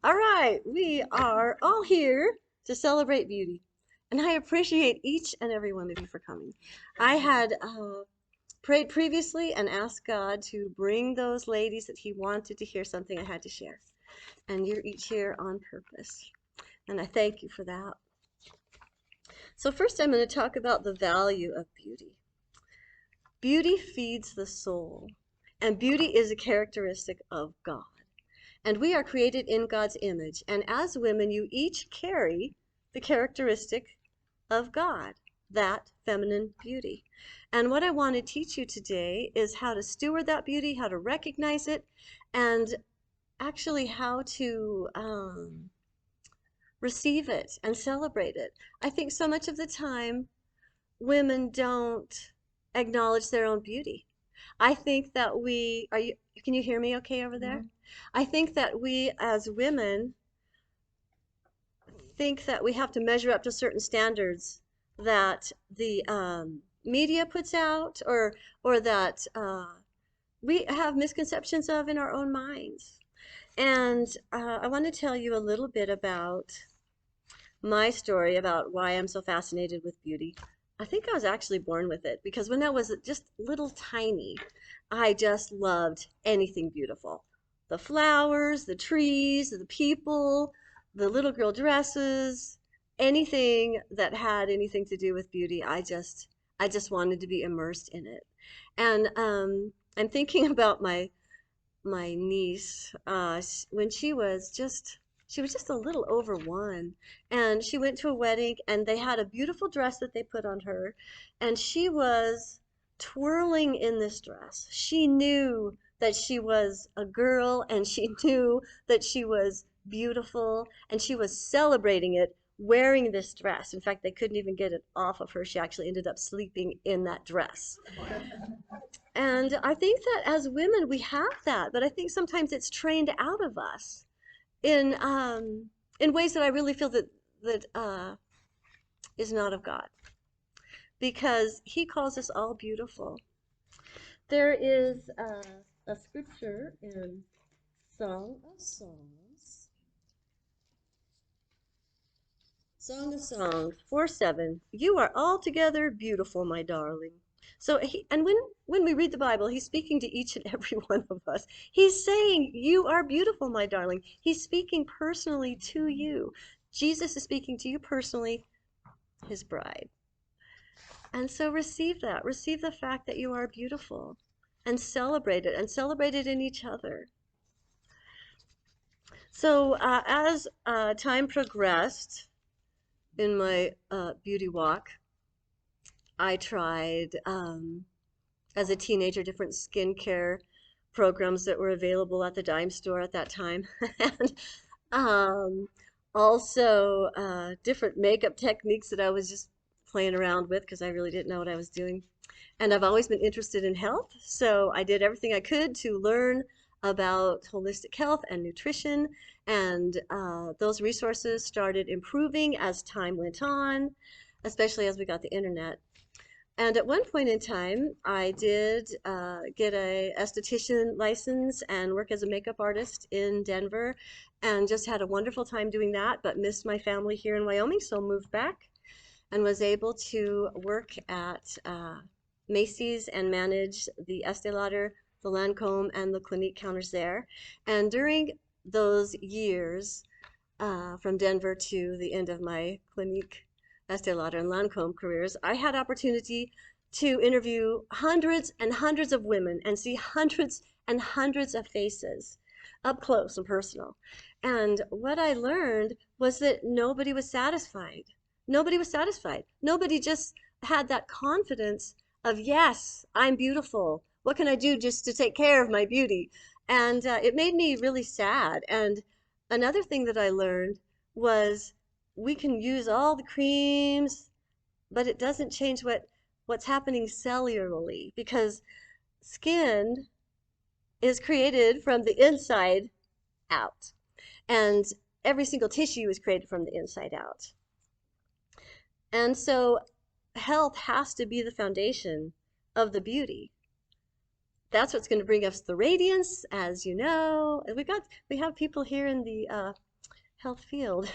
All right, we are all here to celebrate beauty, and I appreciate each and every one of you for coming. I had prayed previously and asked God to bring those ladies that He wanted to hear something I had to share, and you're each here on purpose, and I thank you for that. So first, I'm going to talk about the value of beauty. Beauty feeds the soul, and beauty is a characteristic of God. And we are created in God's image. And as women, you each carry the characteristic of God, that feminine beauty. And what I want to teach you today is how to steward that beauty, how to recognize it, and actually how to receive it and celebrate it. I think so much of the time, women don't acknowledge their own beauty. I think that can you hear me okay over there? I think that we as women think that we have to measure up to certain standards that the media puts out or that we have misconceptions of in our own minds. And I want to tell you a little bit about my story about why I'm so fascinated with beauty. I think I was actually born with it because when I was just little tiny, I just loved anything beautiful. The flowers, the trees, the people, the little girl dresses, anything that had anything to do with beauty, I just wanted to be immersed in it. And I'm thinking about my niece when she was just a little over 1, and she went to a wedding and they had a beautiful dress that they put on her, and she was twirling in this dress. She knew that she was a girl, and she knew that she was beautiful, and she was celebrating it wearing this dress. In fact, they couldn't even get it off of her. She actually ended up sleeping in that dress. And I think that as women we have that, but I think sometimes it's trained out of us in ways that I really feel that is not of God, because He calls us all beautiful. There is a scripture in Song of Songs 4:7. You are altogether beautiful, my darling. So and when we read the Bible, He's speaking to each and every one of us. He's saying, you are beautiful, my darling. He's speaking personally to you. Jesus is speaking to you personally, His bride. And so receive that. Receive the fact that you are beautiful and celebrate it, and celebrate it in each other. So as time progressed in my beauty walk, I tried, as a teenager, different skincare programs that were available at the dime store at that time. And also different makeup techniques that I was just playing around with because I really didn't know what I was doing. And I've always been interested in health, so I did everything I could to learn about holistic health and nutrition, and those resources started improving as time went on, especially as we got the internet. And at one point in time, I did get a esthetician license and work as a makeup artist in Denver, and just had a wonderful time doing that, but missed my family here in Wyoming, so moved back and was able to work at Macy's and manage the Estee Lauder, the Lancome, and the Clinique counters there. And during those years, from Denver to the end of my Clinique, Estee Lauder, and Lancome careers, I had opportunity to interview hundreds and hundreds of women and see hundreds and hundreds of faces up close and personal. And what I learned was that nobody was satisfied. Nobody was satisfied. Nobody just had that confidence of, yes, I'm beautiful. What can I do just to take care of my beauty? And it made me really sad. And another thing that I learned was we can use all the creams, but it doesn't change what's happening cellularly, because skin is created from the inside out, and every single tissue is created from the inside out. And so health has to be the foundation of the beauty. That's what's going to bring us the radiance, as you know. And we have people here in the health field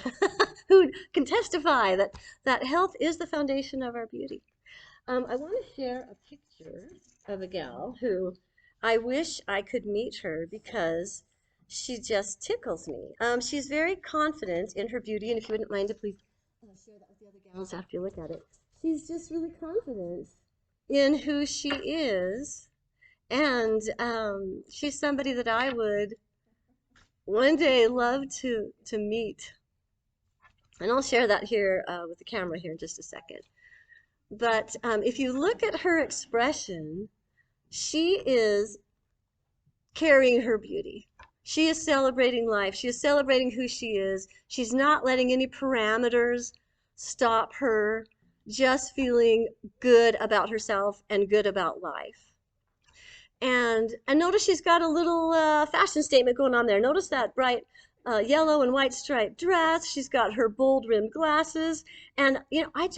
who can testify that health is the foundation of our beauty. I want to share a picture of a gal who I wish I could meet her because she just tickles me. She's very confident in her beauty, and if you wouldn't mind to please share that with the other gals after you look at it. She's just really confident in who she is, and she's somebody that I would one day love to meet. And I'll share that here with the camera here in just a second. But if you look at her expression, she is carrying her beauty. She is celebrating life. She is celebrating who she is. She's not letting any parameters stop her, just feeling good about herself and good about life. And notice she's got a little fashion statement going on there. Notice that bright yellow and white striped dress. She's got her bold rimmed glasses. And, you know, I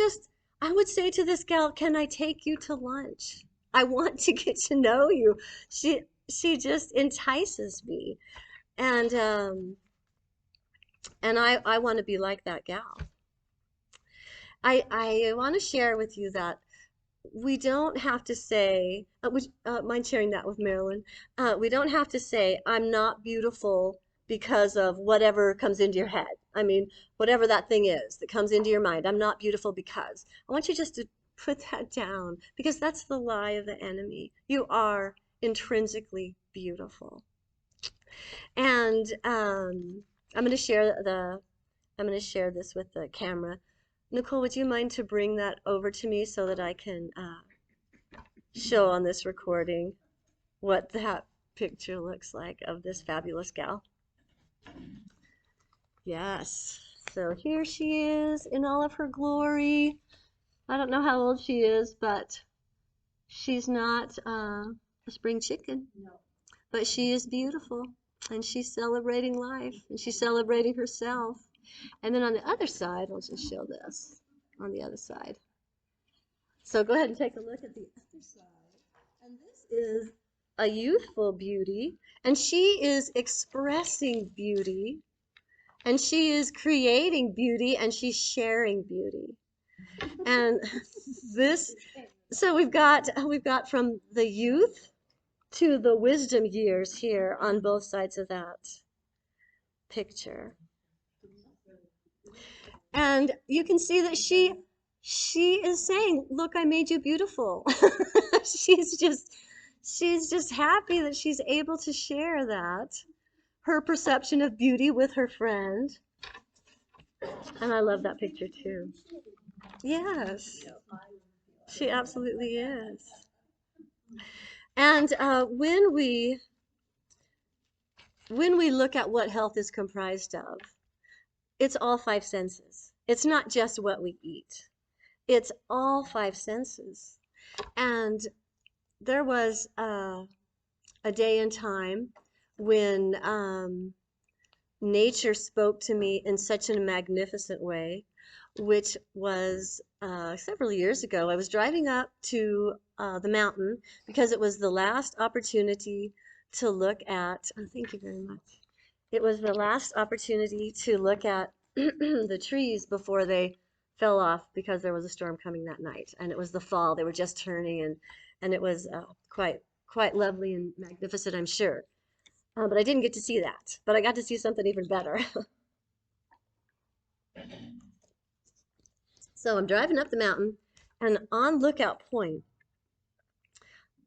would say to this gal, can I take you to lunch? I want to get to know you. She just entices me. And I want to be like that gal. I want to share with you that we don't have to say, mind sharing that with Marilyn, we don't have to say, I'm not beautiful because of whatever comes into your head. I mean, whatever that thing is that comes into your mind, I'm not beautiful because. I want you just to put that down, because that's the lie of the enemy. You are intrinsically beautiful. And I'm going to share this with the camera. Nicole, would you mind to bring that over to me so that I can show on this recording what that picture looks like of this fabulous gal? Yes. So here she is in all of her glory. I don't know how old she is, but she's not a spring chicken. No. But she is beautiful, and she's celebrating life, and she's celebrating herself. And then on the other side, I'll just show this on the other side. So go ahead and take a look at the other side. And this is a youthful beauty, and she is expressing beauty, and she is creating beauty, and she's sharing beauty. And this, so we've got from the youth to the wisdom years here on both sides of that picture. And you can see that she is saying, look, I made you beautiful. she's just happy that she's able to share that, her perception of beauty with her friend. And I love that picture too. Yes, she absolutely is. And when we look at what health is comprised of, it's all five senses. It's not just what we eat. It's all five senses. And there was a day and time when nature spoke to me in such a magnificent way, which was several years ago. I was driving up to the mountain because it was the last opportunity to look at, oh, thank you very much. It was the last opportunity to look at the trees before they fell off because there was a storm coming that night. And it was the fall. They were just turning, and it was quite lovely and magnificent, I'm sure. But I didn't get to see that. But I got to see something even better. So I'm driving up the mountain, and on Lookout Point,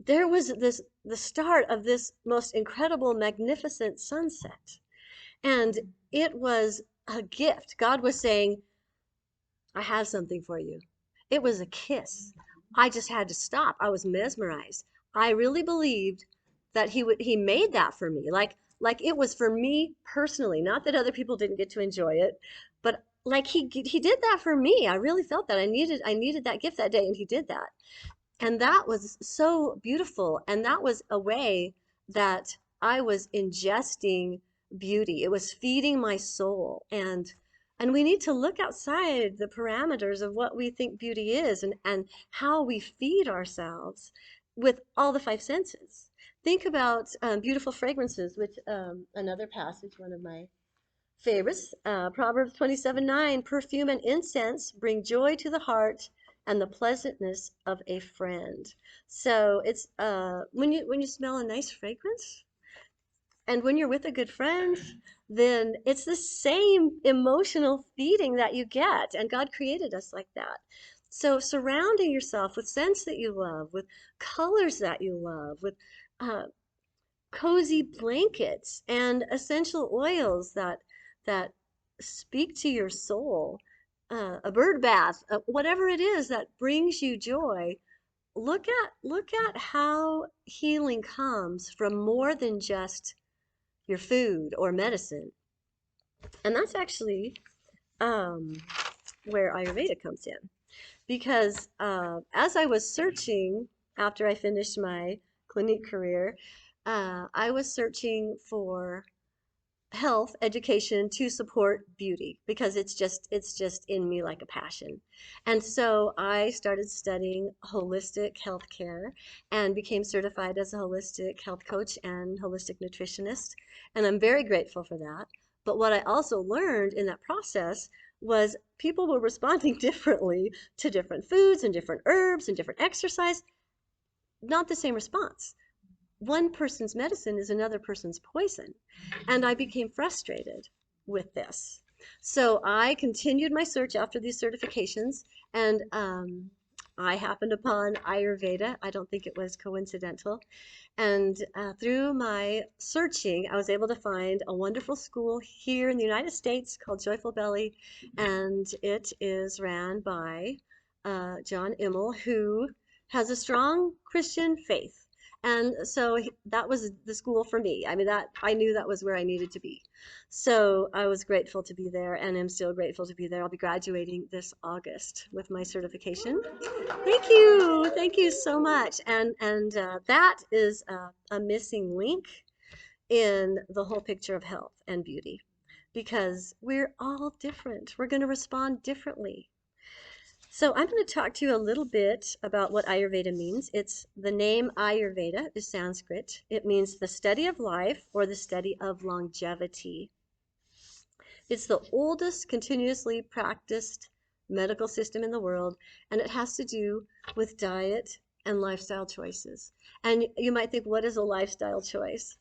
there was the start of this most incredible, magnificent sunset. And it was a gift. God was saying, I have something for you. It was a kiss. I just had to stop. I was mesmerized. I really believed that he made that for me. Like it was for me personally, not that other people didn't get to enjoy it, but like he did that for me. I really felt that I needed that gift that day, and he did that. And that was so beautiful. And that was a way that I was ingesting beauty. It was feeding my soul. And we need to look outside the parameters of what we think beauty is, and how we feed ourselves with all the five senses. Think about beautiful fragrances, which another passage, one of my favorites, Proverbs 27:9, perfume and incense bring joy to the heart and the pleasantness of a friend. So it's when you smell a nice fragrance and when you're with a good friend, then it's the same emotional feeding that you get, and God created us like that. So surrounding yourself with scents that you love, with colors that you love, with uh, cozy blankets and essential oils that speak to your soul, a bird bath, whatever it is that brings you joy. Look at how healing comes from more than just your food or medicine. And that's actually um, where Ayurveda comes in. Because as I was searching after I finished my clinic career, I was searching for health education to support beauty because it's just in me like a passion. And so I started studying holistic health care and became certified as a holistic health coach and holistic nutritionist, and I'm very grateful for that. But what I also learned in that process was people were responding differently to different foods and different herbs and different exercise, not the same response. One person's medicine is another person's poison. And I became frustrated with this. So I continued my search after these certifications, and I happened upon Ayurveda. I don't think it was coincidental. And through my searching, I was able to find a wonderful school here in the United States called Joyful Belly, and it is ran by John Immel, who has a strong Christian faith. And so that was the school for me. I mean, that I knew that was where I needed to be. So I was grateful to be there, and I'm still grateful to be there. I'll be graduating this August with my certification. Thank you so much. And that is a missing link in the whole picture of health and beauty, because we're all different. We're going to respond differently. So I'm going to talk to you a little bit about what Ayurveda means. It's the name Ayurveda is Sanskrit. It means the study of life or the study of longevity. It's the oldest continuously practiced medical system in the world, and it has to do with diet and lifestyle choices. And you might think, what is a lifestyle choice?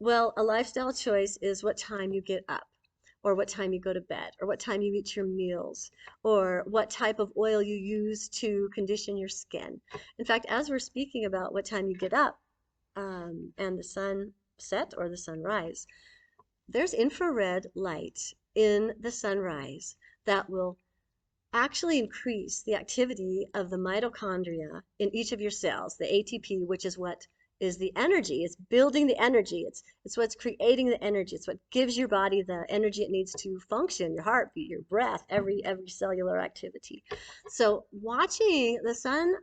Well, a lifestyle choice is what time you get up, or what time you go to bed, or what time you eat your meals, or what type of oil you use to condition your skin. In fact, as we're speaking about what time you get up and the sun set or the sunrise, there's infrared light in the sunrise that will actually increase the activity of the mitochondria in each of your cells, the ATP, which is what is the energy. It's building the energy. It's what's creating the energy. It's what gives your body the energy it needs to function, your heartbeat, your breath, every cellular activity. So watching the sun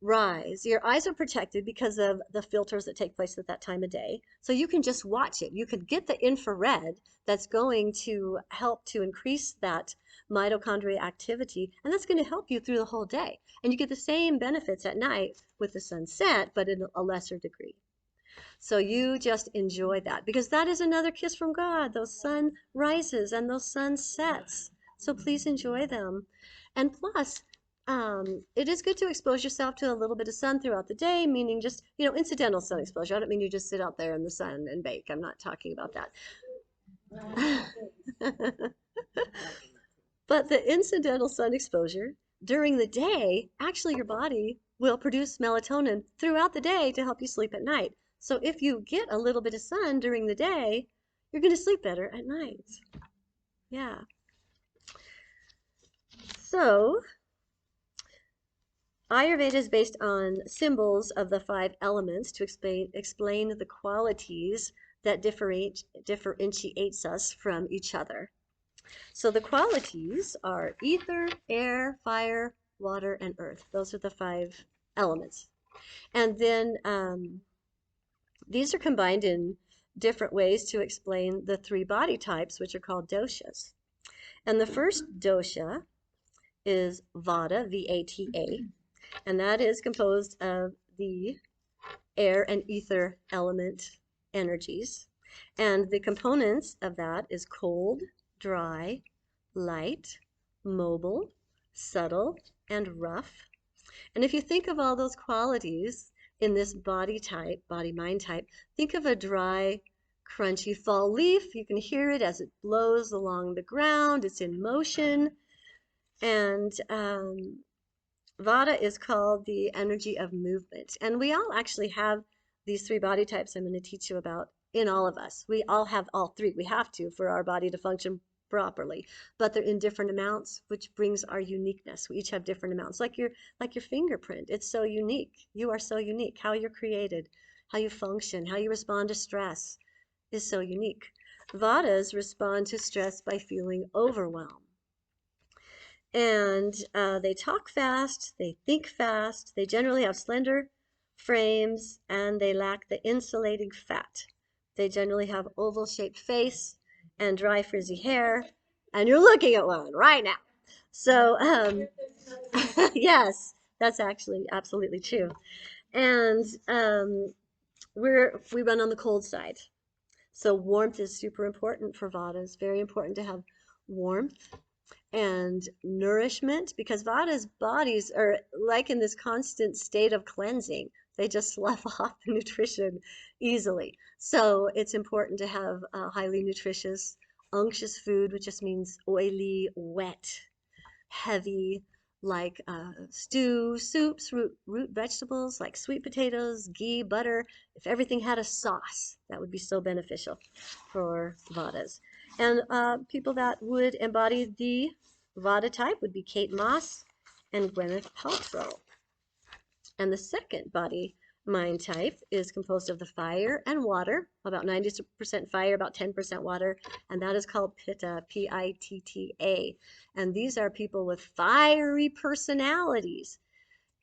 rise, your eyes are protected because of the filters that take place at that time of day. So you can just watch it. You could get the infrared that's going to help to increase that mitochondria activity, and that's going to help you through the whole day. And you get the same benefits at night with the sunset, but in a lesser degree. So you just enjoy that, because that is another kiss from God, those sun rises and those sunsets. So please enjoy them. And plus, it is good to expose yourself to a little bit of sun throughout the day, meaning just, incidental sun exposure. I don't mean you just sit out there in the sun and bake. I'm not talking about that. But the incidental sun exposure during the day, actually your body will produce melatonin throughout the day to help you sleep at night. So if you get a little bit of sun during the day, you're going to sleep better at night. Yeah. So Ayurveda is based on symbols of the 5 elements to explain the qualities that differentiates us from each other. So the qualities are ether, air, fire, water, and earth. Those are the 5 elements. And then these are combined in different ways to explain the 3 body types, which are called doshas. And the first dosha is Vata, V-A-T-A, and that is composed of the air and ether element energies. And the components of that is cold, dry, light, mobile, subtle, and rough. And if you think of all those qualities in this body type, body-mind type, think of a dry, crunchy fall leaf. You can hear it as it blows along the ground. It's in motion. And Vata is called the energy of movement. And we all actually have these three body types I'm going to teach you about in all of us. We all have all three. We have to for our body to function properly, but they're in different amounts, which brings our uniqueness. We each have different amounts, like your fingerprint. It's so unique. You are so unique. How you're created, how you function, how you respond to stress is so unique. Vatas respond to stress by feeling overwhelmed. And they talk fast, they think fast, they generally have slender frames, and they lack the insulating fat. They generally have oval-shaped face and dry, frizzy hair, and you're looking at one right now. So, yes, that's actually absolutely true. And we run on the cold side. So warmth is super important for Vata. It's very important to have warmth and nourishment, because Vata's bodies are like in this constant state of cleansing. They just slough off the nutrition easily. So it's important to have highly nutritious, unctuous food, which just means oily, wet, heavy, like stew, soups, root vegetables like sweet potatoes, ghee, butter. If everything had a sauce, that would be so beneficial for Vatas. And people that would embody the Vata type would be Kate Moss and Gwyneth Paltrow. And the second body mind type is composed of the fire and water, about 90% fire, about 10% water, and that is called Pitta, P-I-T-T-A. And these are people with fiery personalities,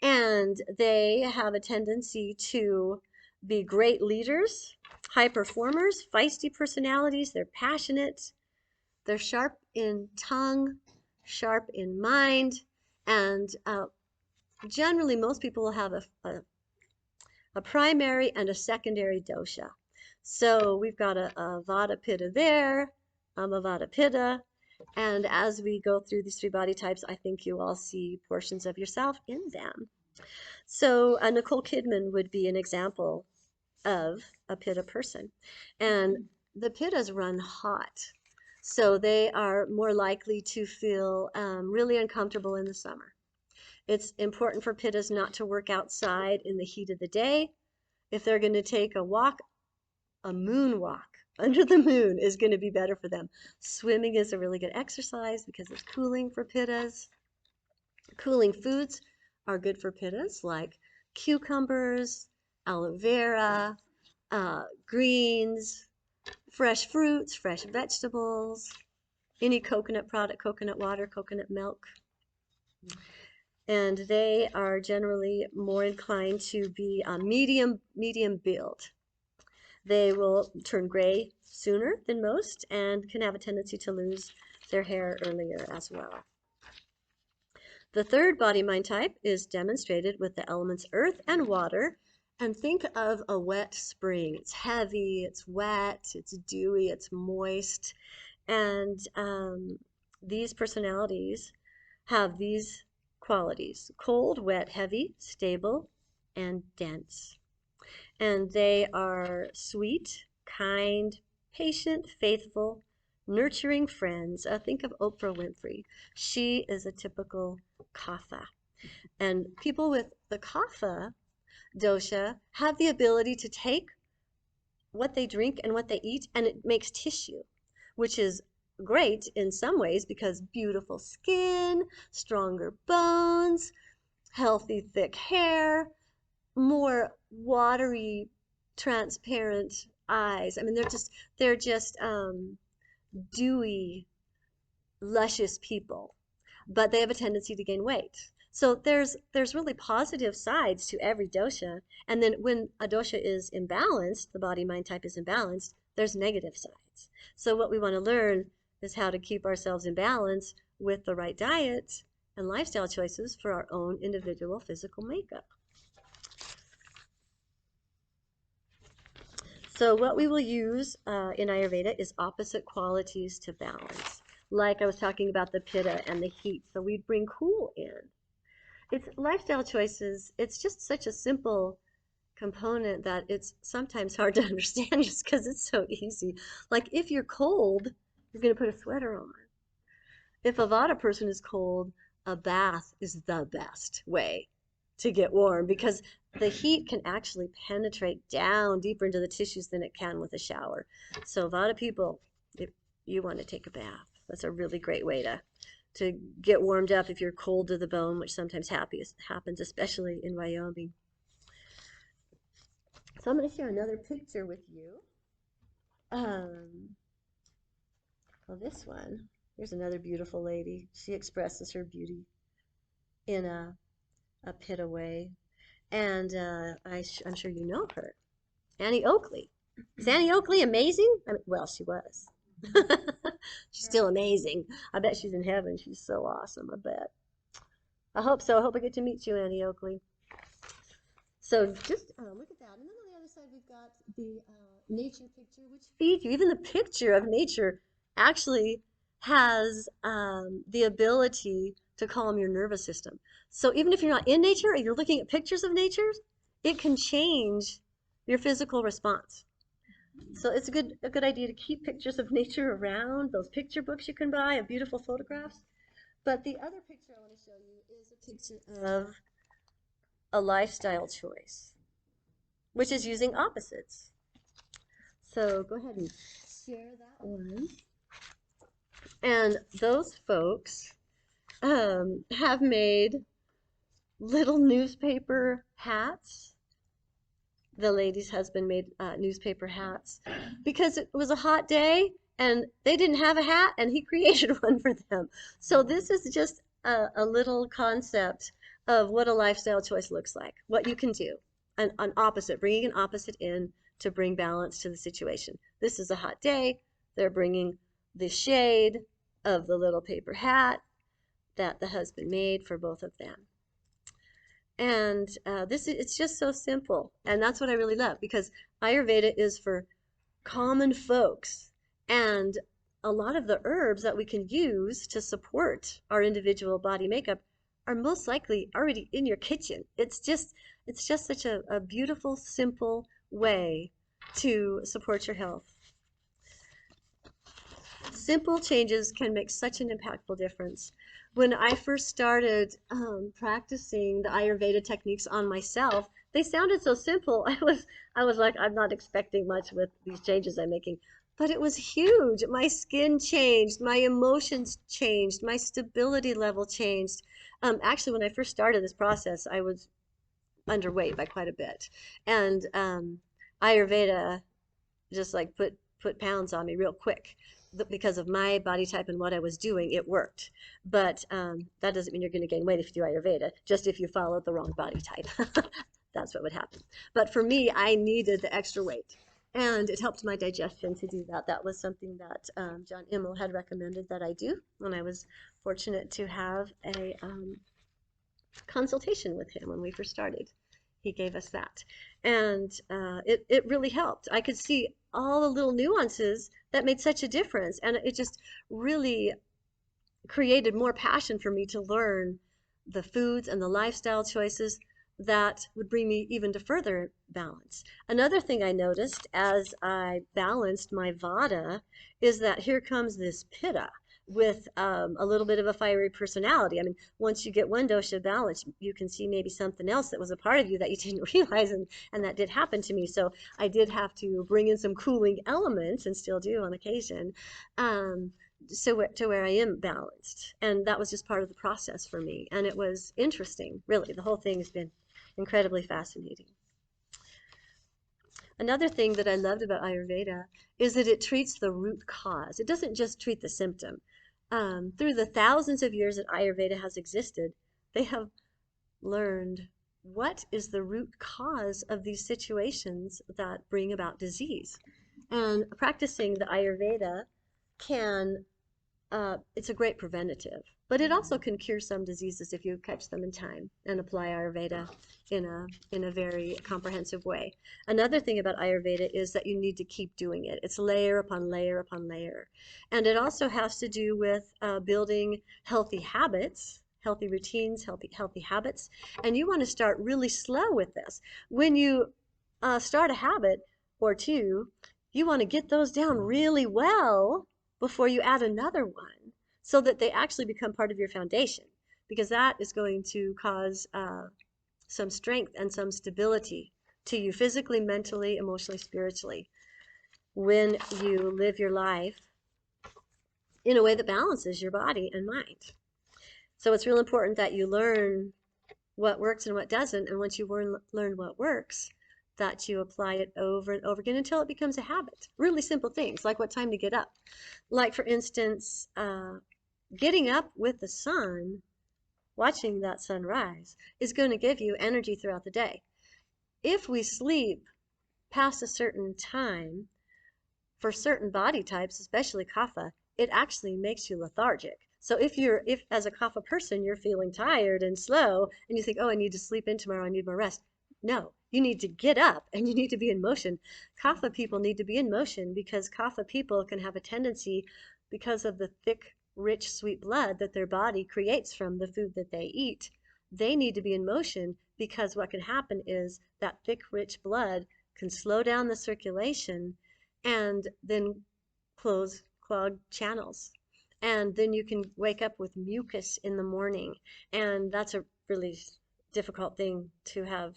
and they have a tendency to be great leaders, high performers, feisty personalities. They're passionate, they're sharp in tongue, sharp in mind, and generally most people will have a primary and a secondary dosha. So we've got a Vata Pitta there, I'm a Vata Pitta, and as we go through these three body types, I think you all see portions of yourself in them. So Nicole Kidman would be an example of a Pitta person. And the Pittas run hot, so they are more likely to feel really uncomfortable in the summer. It's important for Pittas not to work outside in the heat of the day. If they're going to take a walk, a moon walk under the moon is going to be better for them. Swimming is a really good exercise because it's cooling for Pittas. Cooling foods are good for Pittas, like cucumbers, aloe vera, greens, fresh fruits, fresh vegetables, any coconut product, coconut water, coconut milk. And they are generally more inclined to be medium build. They will turn gray sooner than most and can have a tendency to lose their hair earlier as well. The third body-mind type is demonstrated with the elements earth and water. And think of a wet spring. It's heavy, it's wet, it's dewy, it's moist. And these personalities have these qualities: cold, wet, heavy, stable, and dense. And they are sweet, kind, patient, faithful, nurturing friends. Think of Oprah Winfrey. She is a typical Kapha. And people with the Kapha dosha have the ability to take what they drink and what they eat, and it makes tissue, which is great in some ways because beautiful skin, stronger bones, healthy, thick hair, more watery, transparent eyes. I mean, they're just dewy, luscious people, but they have a tendency to gain weight. So there's really positive sides to every dosha, and then when a dosha is imbalanced, the body mind type is imbalanced, there's negative sides. So what we want to learn is how to keep ourselves in balance with the right diet and lifestyle choices for our own individual physical makeup. So what we will use in Ayurveda is opposite qualities to balance. like I was talking about the pitta and the heat. So we'd bring cool in. It's lifestyle choices. It's just such a simple component that it's sometimes hard to understand just because it's so easy. Like if you're cold, you're going to put a sweater on. If a Vata person is cold, a bath is the best way to get warm because the heat can actually penetrate down deeper into the tissues than it can with a shower. So Vata people, if you want to take a bath, that's a really great way to get warmed up if you're cold to the bone, which sometimes happens, especially in Wyoming. So I'm going to share another picture with you. Well, this one, here's another beautiful lady. She expresses her beauty in a pitta way. And I'm sure you know her, Annie Oakley. Is Annie Oakley amazing? I mean, well, she was. She's still amazing. I bet she's in heaven. She's so awesome, I bet. I hope so. I hope I get to meet you, Annie Oakley. So just look at that. And then on the other side, we've got the nature picture, which feeds you. Even the picture of nature actually has the ability to calm your nervous system. So even if you're not in nature and you're looking at pictures of nature, it can change your physical response. So it's a good idea to keep pictures of nature around, those picture books you can buy of beautiful photographs. But the other picture I want to show you is a picture of a lifestyle choice, which is using opposites. So go ahead and share that one. And those folks have made little newspaper hats. The lady's husband made newspaper hats because it was a hot day and they didn't have a hat and he created one for them. So this is just a little concept of what a lifestyle choice looks like, what you can do, an opposite, bringing an opposite in to bring balance to the situation. This is a hot day. They're bringing the shade of the little paper hat that the husband made for both of them. And it's just so simple. And that's what I really love because Ayurveda is for common folks. And a lot of the herbs that we can use to support our individual body makeup are most likely already in your kitchen. It's just such a beautiful, simple way to support your health. Simple changes can make such an impactful difference. When I first started practicing the Ayurveda techniques on myself, they sounded so simple. I was like, I'm not expecting much with these changes I'm making. But it was huge. My skin changed, my emotions changed, my stability level changed. Actually, when I first started this process, I was underweight by quite a bit. And Ayurveda just like put pounds on me real quick. Because of my body type and what I was doing, it worked. But that doesn't mean you're going to gain weight if you do Ayurveda, just if you followed the wrong body type. That's what would happen. But for me, I needed the extra weight. And it helped my digestion to do that. That was something that John Immel had recommended that I do. And I was fortunate to have a consultation with him when we first started. He gave us that. And it really helped. I could see all the little nuances that made such a difference. And it just really created more passion for me to learn the foods and the lifestyle choices that would bring me even to further balance. Another thing I noticed as I balanced my Vata is that here comes this Pitta with a little bit of a fiery personality. I mean, once you get one dosha balance, you can see maybe something else that was a part of you that you didn't realize, and that did happen to me. So I did have to bring in some cooling elements, and still do on occasion, to where I am balanced. And that was just part of the process for me. And it was interesting, really. The whole thing has been incredibly fascinating. Another thing that I loved about Ayurveda is that it treats the root cause. It doesn't just treat the symptom. Through the thousands of years that Ayurveda has existed, they have learned what is the root cause of these situations that bring about disease. And practicing the Ayurveda can it's a great preventative, but it also can cure some diseases if you catch them in time and apply Ayurveda in a very comprehensive way. Another thing about Ayurveda is that you need to keep doing it. It's layer upon layer upon layer, and it also has to do with building healthy habits, healthy routines, healthy habits, and you want to start really slow with this. When you start a habit or two, you want to get those down really well before you add another one so that they actually become part of your foundation, because that is going to cause some strength and some stability to you physically, mentally, emotionally, spiritually when you live your life in a way that balances your body and mind. So it's real important that you learn what works and what doesn't, and once you learn what works, that you apply it over and over again until it becomes a habit. Really simple things like what time to get up. Like, for instance, getting up with the sun, watching that sunrise, is going to give you energy throughout the day. If we sleep past a certain time, for certain body types, especially kapha, it actually makes you lethargic. So if as a kapha person you're feeling tired and slow and you think, oh, I need to sleep in tomorrow, I need more rest. No, you need to get up and you need to be in motion. Kapha people need to be in motion because kapha people can have a tendency, because of the thick, rich, sweet blood that their body creates from the food that they eat. They need to be in motion because what can happen is that thick, rich blood can slow down the circulation and then clog channels. And then you can wake up with mucus in the morning. And that's a really difficult thing to have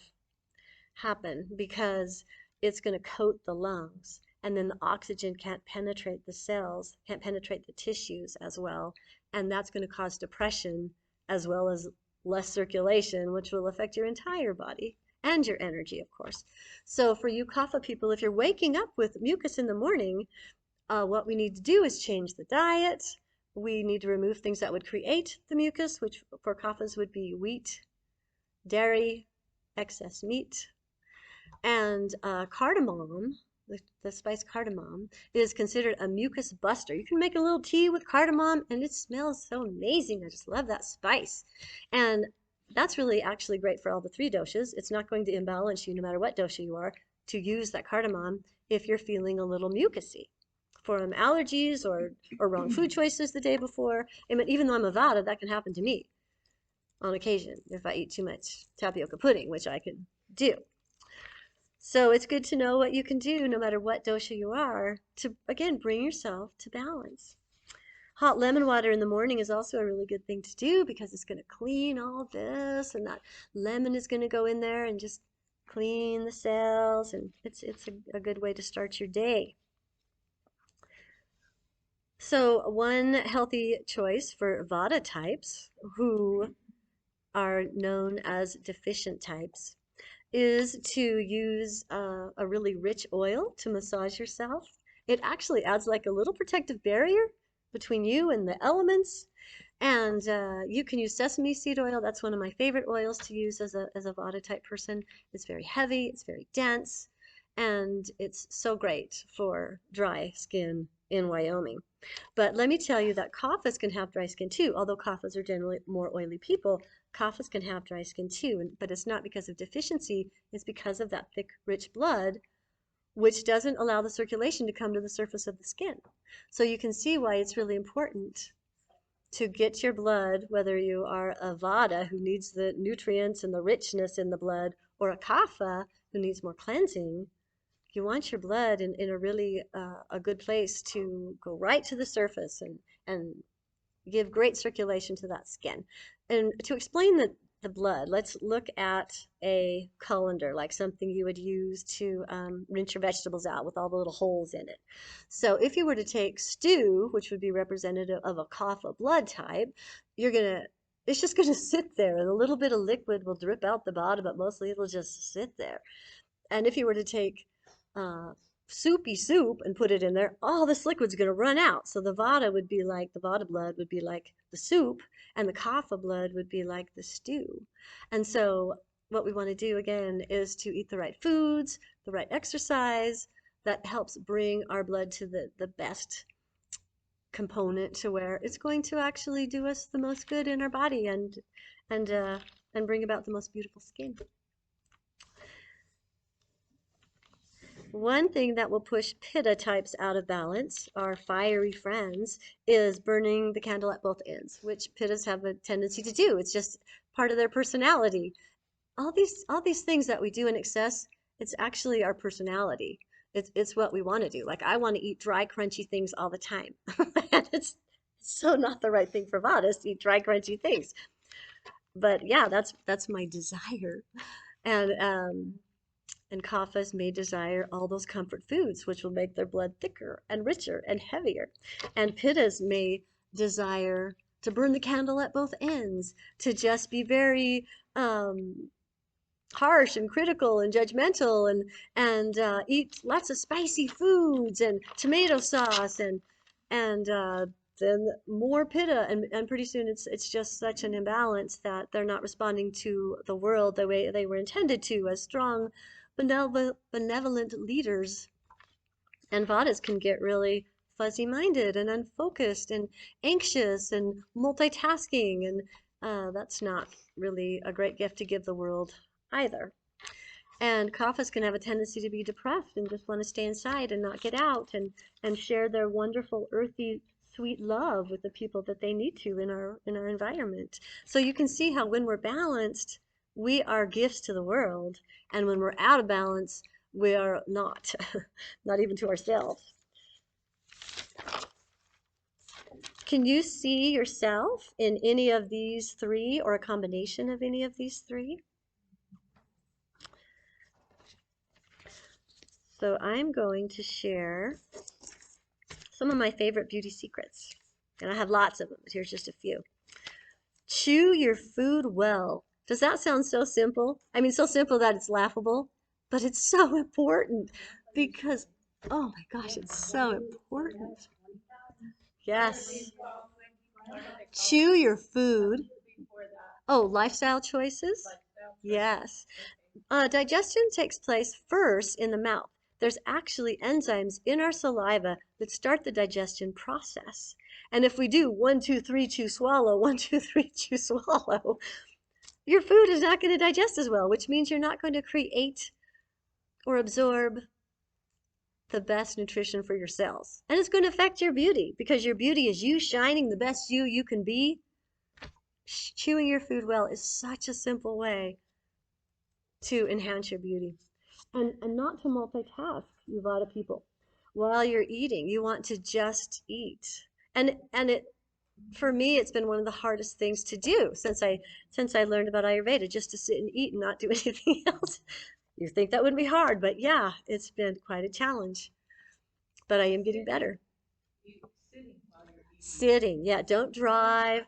happen because it's going to coat the lungs. And then the oxygen can't penetrate the cells, can't penetrate the tissues as well. And that's going to cause depression as well as less circulation, which will affect your entire body and your energy, of course. So for you kapha people, if you're waking up with mucus in the morning, what we need to do is change the diet. We need to remove things that would create the mucus, which for kaphas would be wheat, dairy, excess meat, and cardamom. The spice cardamom is considered a mucus buster. You can make a little tea with cardamom and it smells so amazing. I just love that spice. And that's really actually great for all the three doshas. It's not going to imbalance you no matter what dosha you are to use that cardamom if you're feeling a little mucusy from allergies or wrong food choices the day before. I mean, even though I'm a Vata, that can happen to me on occasion if I eat too much tapioca pudding, which I can do. So it's good to know what you can do no matter what dosha you are to, again, bring yourself to balance. Hot lemon water in the morning is also a really good thing to do because it's going to clean all this, and that lemon is going to go in there and just clean the cells, and it's a good way to start your day. So one healthy choice for Vata types who are known as deficient types is to use a really rich oil to massage yourself. It actually adds like a little protective barrier between you and the elements. And you can use sesame seed oil. That's one of my favorite oils to use as a Vata type person. It's very heavy, it's very dense, and it's so great for dry skin in Wyoming. But let me tell you that kaphas can have dry skin too. Although kaphas are generally more oily people, kaphas can have dry skin too. But it's not because of deficiency, it's because of that thick, rich blood, which doesn't allow the circulation to come to the surface of the skin. So you can see why it's really important to get your blood, whether you are a Vata who needs the nutrients and the richness in the blood, or a kapha who needs more cleansing. You want your blood in a really a good place to go right to the surface and give great circulation to that skin. And to explain the blood, let's look at a colander, like something you would use to rinse your vegetables out with all the little holes in it. So if you were to take stew, which would be representative of a kapha blood type, it's just gonna sit there and a little bit of liquid will drip out the bottom, but mostly it'll just sit there. And if you were to take soupy soup and put it in there, all this liquid's going to run out. So the Vata would be like, the Vata blood would be like the soup, and the Kapha blood would be like the stew. And so what we want to do again is to eat the right foods, the right exercise that helps bring our blood to the best component to where it's going to actually do us the most good in our body and uh, and bring about the most beautiful skin. One thing that will push pitta types out of balance, our fiery friends, is burning the candle at both ends, which pittas have a tendency to do. It's just part of their personality. All these things that we do in excess, it's actually our personality. It's what we want to do. Like I want to eat dry, crunchy things all the time. And it's so not the right thing for Vadas to eat dry, crunchy things. But yeah, that's my desire. And Kaphas may desire all those comfort foods, which will make their blood thicker and richer and heavier. And Pittas may desire to burn the candle at both ends, to just be very harsh and critical and judgmental and eat lots of spicy foods and tomato sauce and then more pitta and pretty soon it's just such an imbalance that they're not responding to the world the way they were intended to as strong benevolent leaders. And Vadas can get really fuzzy minded and unfocused and anxious and multitasking and that's not really a great gift to give the world either. And Kaphas can have a tendency to be depressed and just want to stay inside and not get out and share their wonderful, earthy, sweet love with the people that they need to in our environment. So you can see how when we're balanced, we are gifts to the world, and when we're out of balance, we are not, not even to ourselves. Can you see yourself in any of these three or a combination of any of these three? So I'm going to share some of my favorite beauty secrets. And I have lots of them, but here's just a few. Chew your food well. Does that sound so simple? I mean, so simple that it's laughable, but it's so important because, oh my gosh, it's so important. Yes. Chew your food. Oh, lifestyle choices? Yes. Digestion takes place first in the mouth. There's actually enzymes in our saliva that start the digestion process. And if we do 1, 2, 3, chew, swallow, 1, 2, 3, chew, swallow, your food is not going to digest as well, which means you're not going to create or absorb the best nutrition for your cells. And it's going to affect your beauty because your beauty is you shining the best you can be. Chewing your food well is such a simple way to enhance your beauty. And not to multitask, you lot of people. While you're eating, you want to just eat. And it for me it's been one of the hardest things to do since I learned about Ayurveda, just to sit and eat and not do anything else. You think that wouldn't be hard, but yeah, it's been quite a challenge. But I am getting better. Sitting, yeah, don't drive.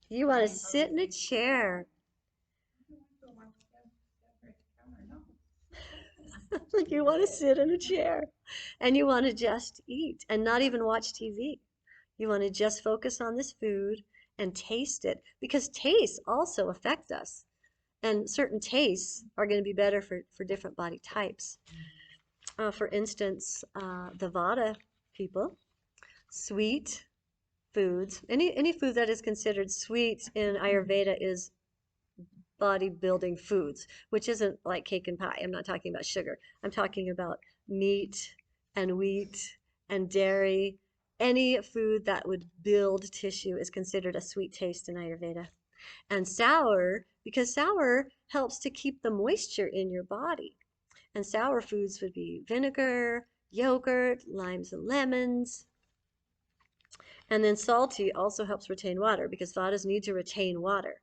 You want to sit in a chair. Like you want to sit in a chair and you want to just eat and not even watch TV. You want to just focus on this food and taste it because tastes also affect us. And certain tastes are going to be better for different body types. For instance, the Vata people, sweet foods, any food that is considered sweet in Ayurveda is bodybuilding foods, which isn't like cake and pie. I'm not talking about sugar. I'm talking about meat and wheat and dairy. Any food that would build tissue is considered a sweet taste in Ayurveda. And sour, because sour helps to keep the moisture in your body. And sour foods would be vinegar, yogurt, limes and lemons. And then salty also helps retain water because Vadas need to retain water,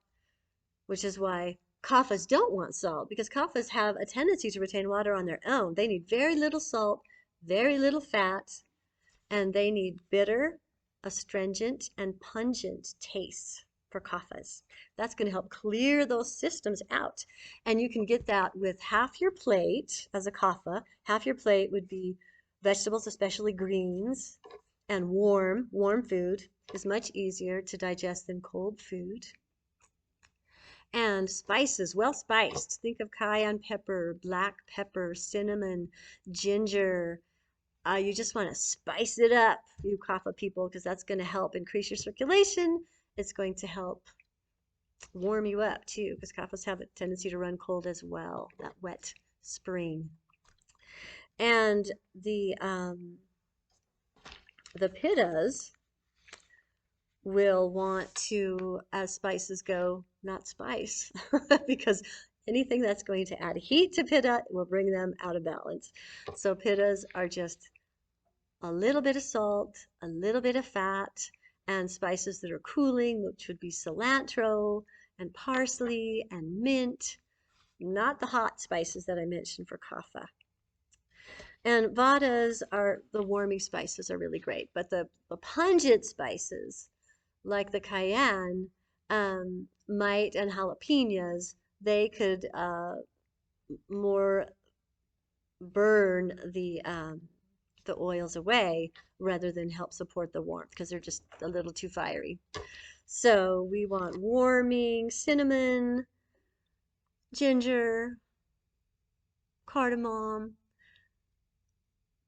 which is why Kaphas don't want salt, because Kaphas have a tendency to retain water on their own. They need very little salt, very little fat, and they need bitter, astringent, and pungent tastes for Kaphas. That's going to help clear those systems out. And you can get that with half your plate as a Kapha. Half your plate would be vegetables, especially greens, and warm food is much easier to digest than cold food. And spices, well spiced. Think of cayenne pepper, black pepper, cinnamon, ginger, you just want to spice it up, you kapha people, because that's going to help increase your circulation. It's going to help warm you up too, because kaphas have a tendency to run cold as well, that wet spring. And the pittas will want to, as spices go, not spice, because anything that's going to add heat to pitta will bring them out of balance. So pittas are just a little bit of salt, a little bit of fat, and spices that are cooling, which would be cilantro and parsley and mint, not the hot spices that I mentioned for kapha. And vadas are the warming spices are really great, but the pungent spices like the cayenne, might, and jalapenos, they could more burn the oils away rather than help support the warmth because they're just a little too fiery. So we want warming cinnamon, ginger, cardamom,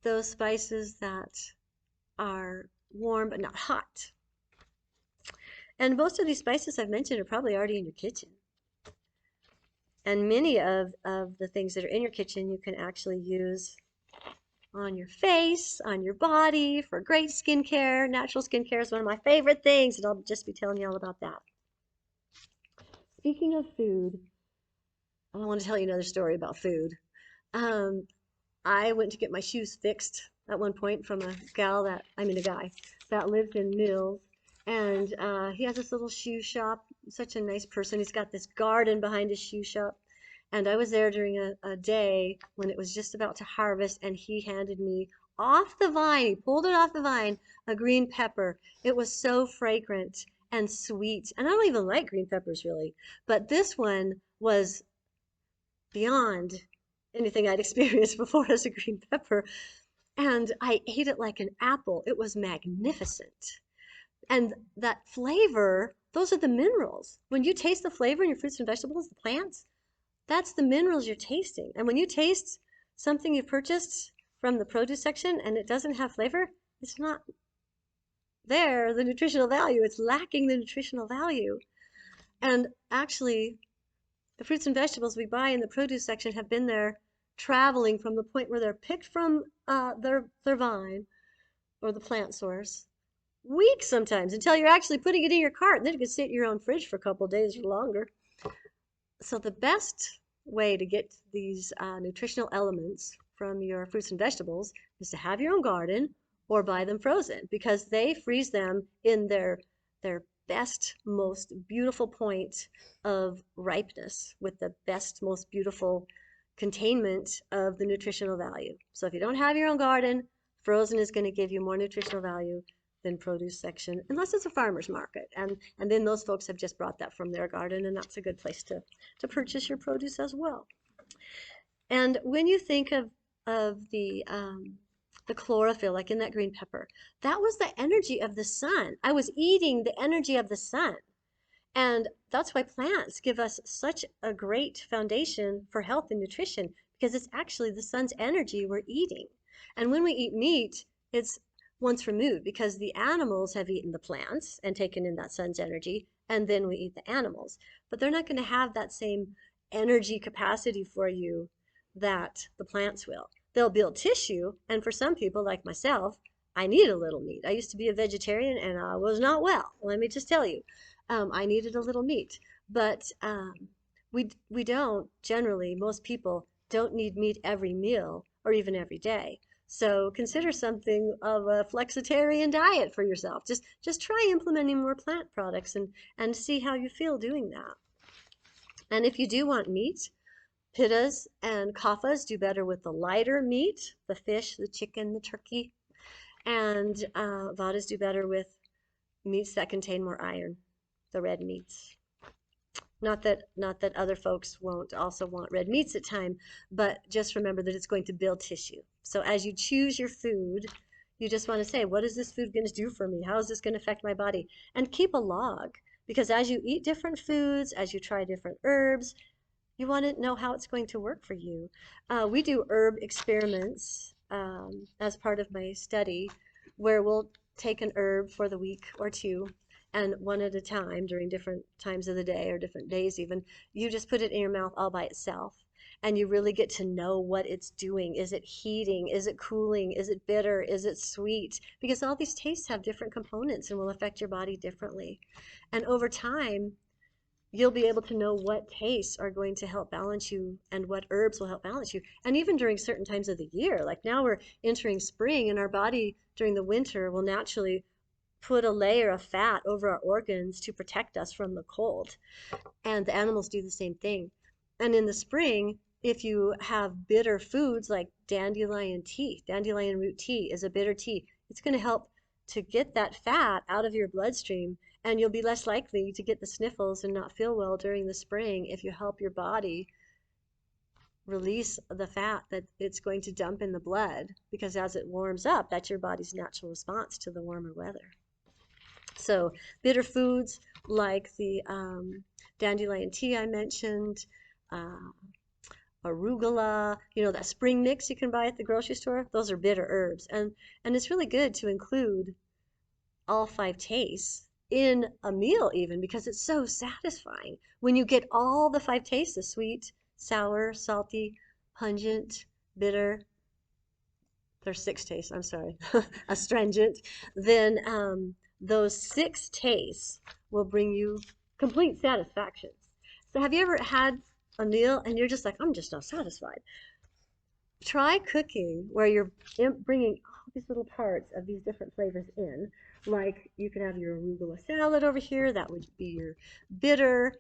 those spices that are warm but not hot. And most of these spices I've mentioned are probably already in your kitchen. And many of the things that are in your kitchen you can actually use on your face, on your body, for great skincare. Natural skincare is one of my favorite things, and I'll just be telling you all about that. Speaking of food, I want to tell you another story about food. I went to get my shoes fixed at one point from a guy that lived in Mills. And he has this little shoe shop, such a nice person. He's got this garden behind his shoe shop. And I was there during a day when it was just about to harvest, and he handed me off the vine, he pulled it off the vine, a green pepper. It was so fragrant and sweet. And I don't even like green peppers really, but this one was beyond anything I'd experienced before as a green pepper. And I ate it like an apple. It was magnificent. And that flavor, those are the minerals. When you taste the flavor in your fruits and vegetables, the plants, that's the minerals you're tasting. And when you taste something you purchased from the produce section and it doesn't have flavor, it's not there, the nutritional value. It's lacking the nutritional value. And actually, the fruits and vegetables we buy in the produce section have been there traveling from the point where they're picked from their vine or the plant source, weeks sometimes, until you're actually putting it in your cart. And then you can sit in your own fridge for a couple of days or longer. So the best way to get these nutritional elements from your fruits and vegetables is to have your own garden or buy them frozen, because they freeze them in their best, most beautiful point of ripeness with the best, most beautiful containment of the nutritional value. So if you don't have your own garden, frozen is going to give you more nutritional value than produce section, unless it's a farmer's market. And then those folks have just brought that from their garden, and that's a good place to purchase your produce as well. And when you think of the chlorophyll, like in that green pepper, that was the energy of the sun. I was eating the energy of the sun. And that's why plants give us such a great foundation for health and nutrition, because it's actually the sun's energy we're eating. And when we eat meat, it's once removed, because the animals have eaten the plants and taken in that sun's energy, and then we eat the animals. But they're not going to have that same energy capacity for you that the plants will. They'll build tissue, and for some people like myself, I need a little meat. I used to be a vegetarian and I was not well. Let me just tell you, I needed a little meat. But we don't generally, most people don't need meat every meal or even every day. So consider something of a flexitarian diet for yourself. Just try implementing more plant products and see how you feel doing that. And if you do want meat, pittas and kaphas do better with the lighter meat, the fish, the chicken, the turkey. And vadas do better with meats that contain more iron, the red meats. Not that other folks won't also want red meats at time, but just remember that it's going to build tissue. So as you choose your food, you just want to say, what is this food going to do for me? How is this going to affect my body? And keep a log, because as you eat different foods, as you try different herbs, you want to know how it's going to work for you. We do herb experiments as part of my study, where we'll take an herb for the week or two, and one at a time during different times of the day or different days even, you just put it in your mouth all by itself. And you really get to know what it's doing. Is it heating? Is it cooling? Is it bitter? Is it sweet? Because all these tastes have different components and will affect your body differently. And over time, you'll be able to know what tastes are going to help balance you and what herbs will help balance you. And even during certain times of the year, like now we're entering spring, and our body during the winter will naturally put a layer of fat over our organs to protect us from the cold. And the animals do the same thing. And in the spring, if you have bitter foods like dandelion tea, dandelion root tea is a bitter tea. It's going to help to get that fat out of your bloodstream, and you'll be less likely to get the sniffles and not feel well during the spring if you help your body release the fat that it's going to dump in the blood, because as it warms up, that's your body's natural response to the warmer weather. So bitter foods like the dandelion tea I mentioned, arugula, that spring mix you can buy at the grocery store, those are bitter herbs. And it's really good to include all 5 tastes in a meal even, because it's so satisfying when you get all the 5 tastes, the sweet, sour, salty, pungent, bitter. There's 6 tastes, I'm sorry, astringent. Then those 6 tastes will bring you complete satisfaction. So have you ever had a meal and you're just like, I'm just not satisfied? Try cooking where you're bringing all these little parts of these different flavors in. Like you can have your arugula salad over here, that would be your bitter.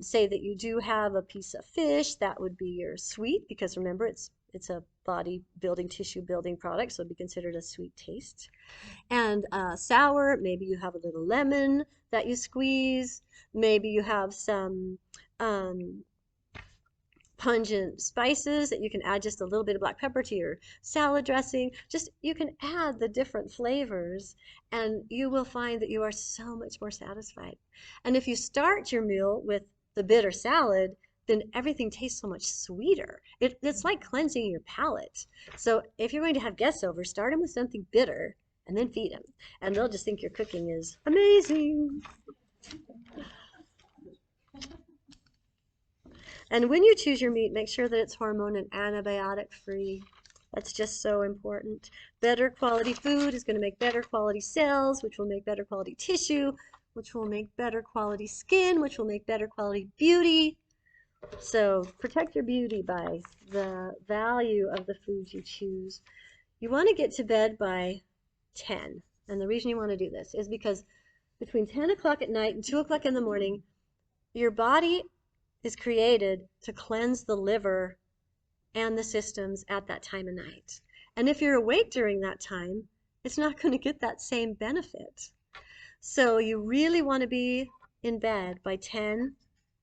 Say that you do have a piece of fish, that would be your sweet, because remember it's a body building, tissue building product, so it'd be considered a sweet taste. And sour, maybe you have a little lemon that you squeeze. Maybe you have some pungent spices that you can add just a little bit of black pepper to your salad dressing. Just you can add the different flavors, and you will find that you are so much more satisfied. And if you start your meal with the bitter salad, then everything tastes so much sweeter. It's like cleansing your palate. So if you're going to have guests over, start them with something bitter and then feed them, and they'll just think your cooking is amazing. And when you choose your meat, make sure that it's hormone and antibiotic free. That's just so important. Better quality food is going to make better quality cells, which will make better quality tissue, which will make better quality skin, which will make better quality beauty. So protect your beauty by the value of the foods you choose. You want to get to bed by 10. And the reason you want to do this is because between 10 o'clock at night and 2 o'clock in the morning, your body is created to cleanse the liver and the systems at that time of night. And if you're awake during that time, it's not going to get that same benefit. So you really want to be in bed by 10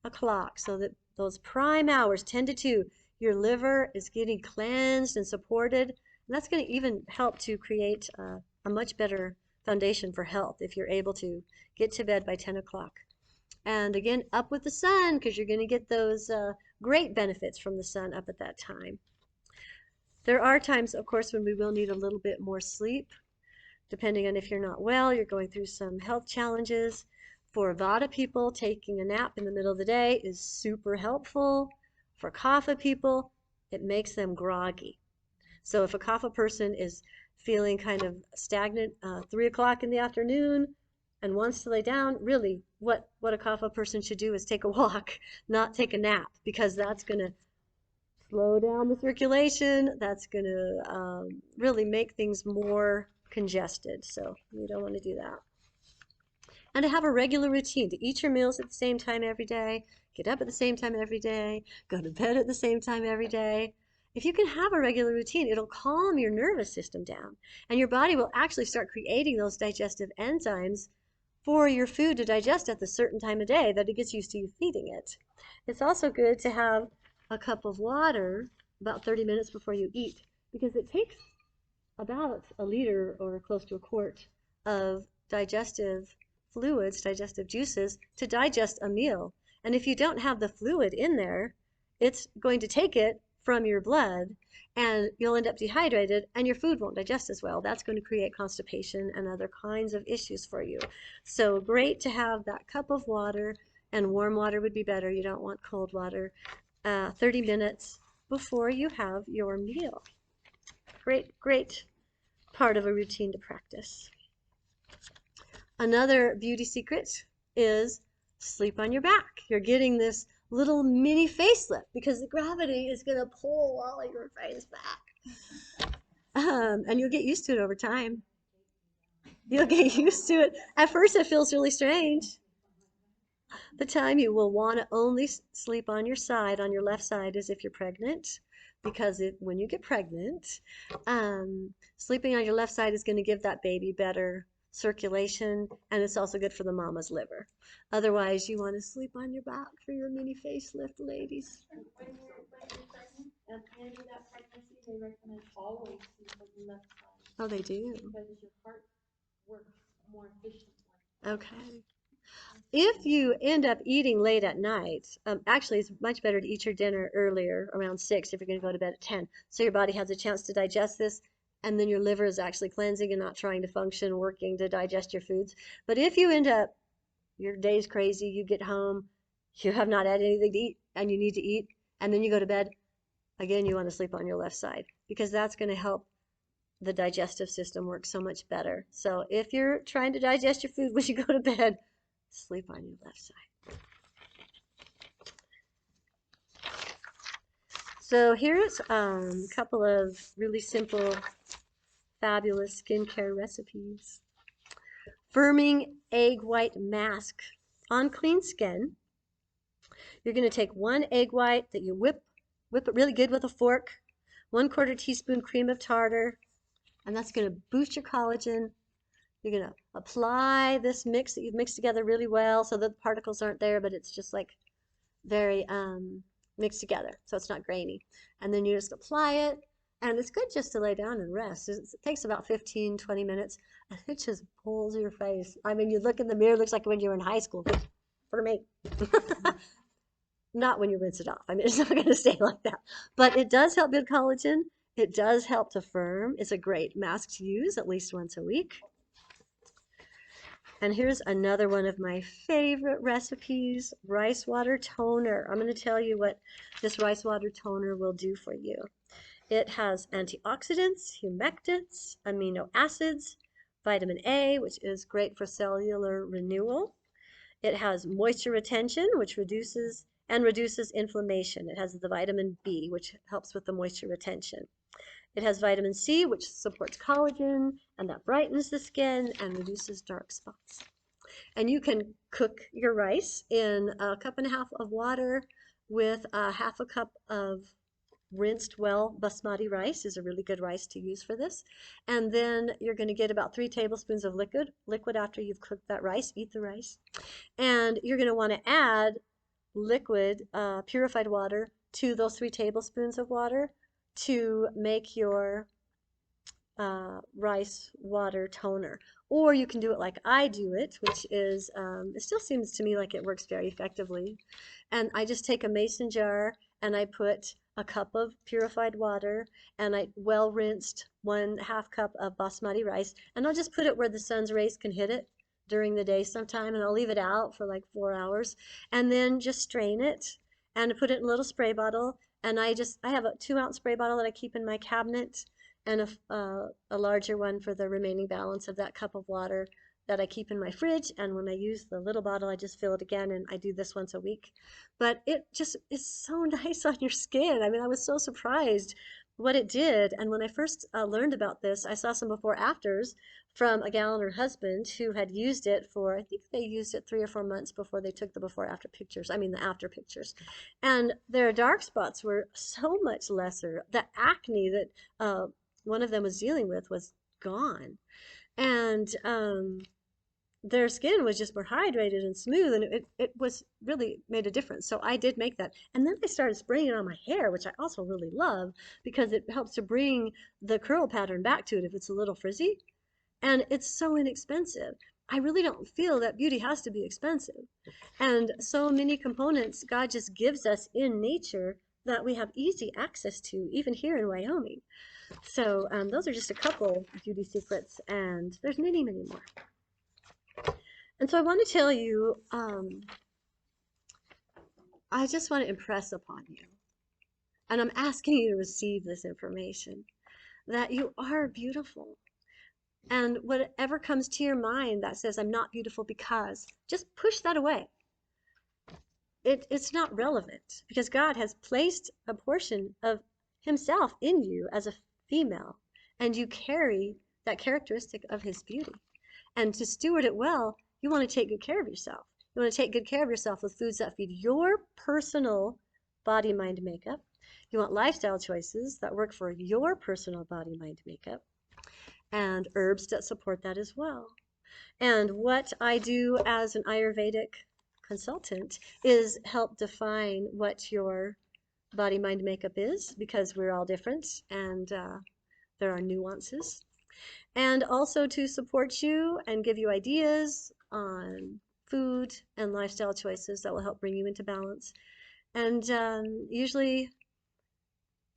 o'clock so that those prime hours, 10 to 2, your liver is getting cleansed and supported. And that's going to even help to create a much better foundation for health if you're able to get to bed by 10 o'clock. And again, up with the sun, because you're going to get those great benefits from the sun up at that time. There are times, of course, when we will need a little bit more sleep, depending on if you're not well, you're going through some health challenges. For Vata people, taking a nap in the middle of the day is super helpful. For Kapha people, it makes them groggy. So if a Kapha person is feeling kind of stagnant 3 o'clock in the afternoon and wants to lay down, really what a Kapha person should do is take a walk, not take a nap, because that's going to slow down the circulation. That's going to really make things more congested. So you don't want to do that. And to have a regular routine, to eat your meals at the same time every day, get up at the same time every day, go to bed at the same time every day. If you can have a regular routine, it'll calm your nervous system down, and your body will actually start creating those digestive enzymes for your food to digest at the certain time of day that it gets used to you feeding it. It's also good to have a cup of water about 30 minutes before you eat, because it takes about a liter or close to a quart of digestive fluids, digestive juices, to digest a meal. And if you don't have the fluid in there, it's going to take it from your blood, and you'll end up dehydrated and your food won't digest as well. That's going to create constipation and other kinds of issues for you. So great to have that cup of water, and warm water would be better. You don't want cold water. 30 minutes before you have your meal. Great part of a routine to practice. Another beauty secret is sleep on your back. You're getting this little mini facelift because the gravity is going to pull all of your face back. And you'll get used to it over time. You'll get used to it. At first, it feels really strange. The time you will want to only sleep on your side, on your left side, is if you're pregnant, because when you get pregnant, sleeping on your left side is going to give that baby better circulation, and it's also good for the mama's liver. Otherwise, you want to sleep on your back for your mini facelift, ladies. When you're pregnant, at the end of that pregnancy, they recommend always sleep on the left side. Oh, they do? Because your heart works more efficiently. Okay. If you end up eating late at night, actually it's much better to eat your dinner earlier, around 6, if you're going to go to bed at 10, so your body has a chance to digest this, and then your liver is actually cleansing and not trying to function, working to digest your foods. But if you end up, your day's crazy, you get home, you have not had anything to eat, and you need to eat, and then you go to bed, again, you want to sleep on your left side, because that's going to help the digestive system work so much better. So if you're trying to digest your food when you go to bed, sleep on your left side. So here's a couple of really simple, fabulous skincare recipes. Firming egg white mask on clean skin. You're going to take 1 egg white that you whip it really good with a fork, 1/4 teaspoon cream of tartar, and that's going to boost your collagen. You're going to apply this mix that you've mixed together really well so that the particles aren't there, but it's just like very mixed together, so it's not grainy. And then you just apply it, and it's good just to lay down and rest. It takes about 15-20 minutes, and it just pulls your face. I mean, you look in the mirror, it looks like when you were in high school, for me. Not when you rinse it off. I mean, it's not going to stay like that. But it does help build collagen. It does help to firm. It's a great mask to use at least once a week. And here's another one of my favorite recipes, rice water toner. I'm going to tell you what this rice water toner will do for you. It has antioxidants, humectants, amino acids, vitamin A, which is great for cellular renewal. It has moisture retention, which reduces inflammation. It has the vitamin B, which helps with the moisture retention. It has vitamin C, which supports collagen, and that brightens the skin and reduces dark spots. And you can cook your rice in 1.5 cups of water with 1/2 cup of rinsed well basmati rice is a really good rice to use for this. And then you're going to get about 3 tablespoons of liquid after you've cooked that rice. Eat the rice. And you're going to want to add liquid, purified water to those 3 tablespoons of water to make your rice water toner. Or you can do it like I do it, which is, it still seems to me like it works very effectively. And I just take a mason jar and I put a cup of purified water and I well rinsed 1/2 cup of basmati rice, and I'll just put it where the sun's rays can hit it during the day sometime, and I'll leave it out for like 4 hours, and then just strain it and put it in a little spray bottle. And I have a 2-ounce spray bottle that I keep in my cabinet, and a larger one for the remaining balance of that cup of water that I keep in my fridge. And when I use the little bottle, I just fill it again, and I do this once a week. But it just is so nice on your skin. I mean, I was so surprised what it did. And when I first learned about this, I saw some before afters from a gal and her husband who had used it for, I think they used it 3 or 4 months before they took the before after pictures. I mean, the after pictures. And their dark spots were so much lesser. The acne that one of them was dealing with was gone. And their skin was just more hydrated and smooth, and it was really made a difference. So I did make that. And then I started spraying it on my hair, which I also really love because it helps to bring the curl pattern back to it if it's a little frizzy. And it's so inexpensive. I really don't feel that beauty has to be expensive. And so many components God just gives us in nature that we have easy access to, even here in Wyoming. So those are just a couple beauty secrets, and there's many, many more. And so I want to tell you, I just want to impress upon you, and I'm asking you to receive this information, that you are beautiful. And whatever comes to your mind that says, I'm not beautiful because, just push that away. It's not relevant, because God has placed a portion of himself in you as a female, and you carry that characteristic of his beauty. And to steward it well, you want to take good care of yourself. You want to take good care of yourself with foods that feed your personal body, mind, makeup. You want lifestyle choices that work for your personal body, mind, makeup, and herbs that support that as well. And what I do as an Ayurvedic consultant is help define what your body, mind, makeup is, because we're all different, and there are nuances. And also to support you and give you ideas on food and lifestyle choices that will help bring you into balance. And usually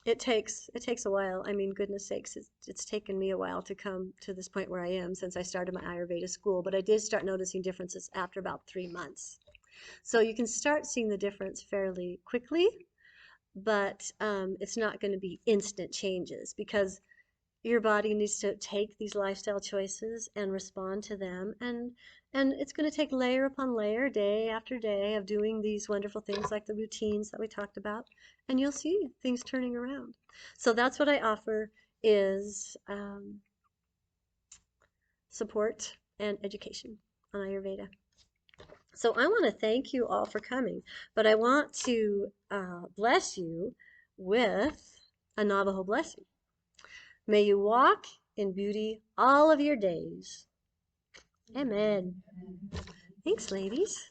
it takes a while. I mean, goodness sakes, it's taken me a while to come to this point where I am since I started my Ayurveda school, but I did start noticing differences after about 3 months. So you can start seeing the difference fairly quickly, but it's not going to be instant changes, because your body needs to take these lifestyle choices and respond to them, and it's going to take layer upon layer, day after day, of doing these wonderful things like the routines that we talked about, and you'll see things turning around. So that's what I offer, is support and education on Ayurveda. So I want to thank you all for coming, but I want to bless you with a Navajo blessing. May you walk in beauty all of your days. Amen. Thanks, ladies.